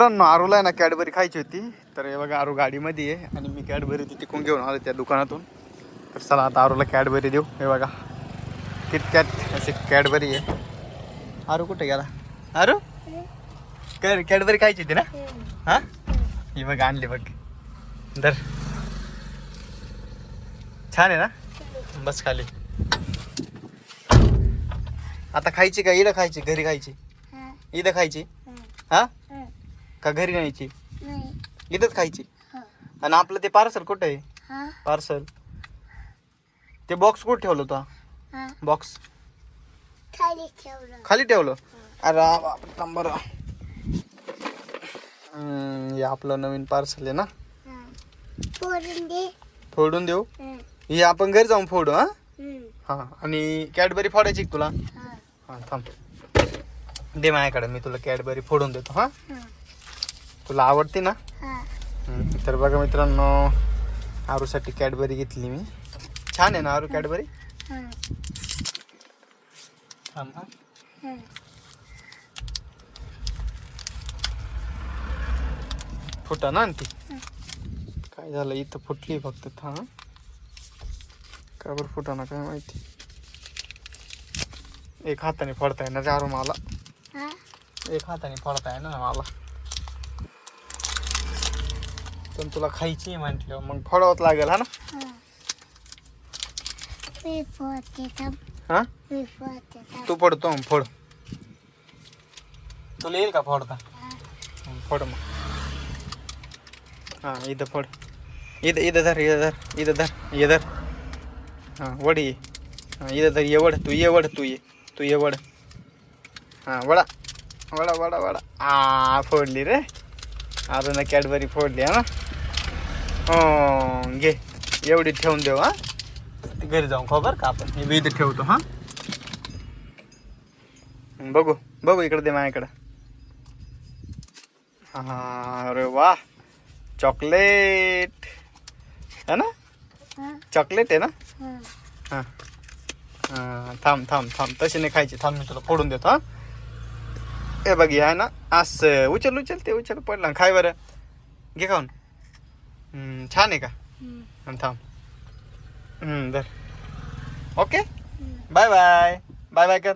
मित्रांनो आरूला आहे ना कॅडबरी खायची होती, तर हे बघा आरू गाडीमध्ये आहे आणि मी कॅडबरी ती तिकून घेऊन आलो त्या दुकानातून. तर चला आता आरूला कॅडबरी देऊ. हे बघा किटकॅट अशी कॅडबरी आहे. आरू कुठे गेला? आरू कॅडबरी खायची होती ना? हा ही बघ आणली बघ. दर छान आहे ना? बस खाली. आता खायची का इथं खायची? घरी खायची? इथं खायची? हा का घरी न्यायची? इथंच खायची. आणि आपलं ते पार्सल कुठं आहे? पार्सल ते बॉक्स कुठं ठेवलं होता? बॉक्स खाली ठेवलं. अरे नंबर हे आपलं नवीन पार्सल आहे ना, फोडून देऊ. हे आपण घरी जाऊन फोडू. हा हा आणि कॅडबरी फोडायची का तुला? हा थांब दे माझ्याकडे, मी तुला कॅडबरी फोडून देतो. हा तुला आवडते ना? तर बघा मित्रांनो आरूसाठी कॅडबरी घेतली मी. छान आहे ना आरू कॅडबरी? थांब हा. फुटा ना ती काय झालं इथं फुटली फक्त. थांब का बरं फुटा ना काय माहिती. एक हाताने फोडता येणार आरू मला, एक हाताने फोडता येणार मला. पण तुला खायची म्हटलं मग फोडावंच लागेल. हा ना? हा तू फोडतो मग फोड. तुला येईल का फोडता? फोड मग. हा इथं फोड. इथं इथं धर, इथं धर, इथं धर, ये धर. हां वड ये. हां इथं धर, ये वड. तू ये वड, तू ये वड. हां वडा वडा वडा वडा. फोडली रे अजून कॅडबरी फोडली. हा ना? हो घे एवढी ठेवून देऊ. हा घरी जाऊन खाऊ बरं का आपण. हे मी इथं ठेवतो. हा बघू बघू इकडे दे माझ्याकडं. हा अरे वा चॉकलेट है ना? चॉकलेट आहे ना? हां हां थांब थांब थांब तशी नाही खायची. थांब मी तुला फोडून देतो. हा हे बघ आहे ना असं उचल उचल ते उचल पडला. खाय बरं घे खाऊन. छान आहे का? थांब धर. Okay bye bye bye bye कर.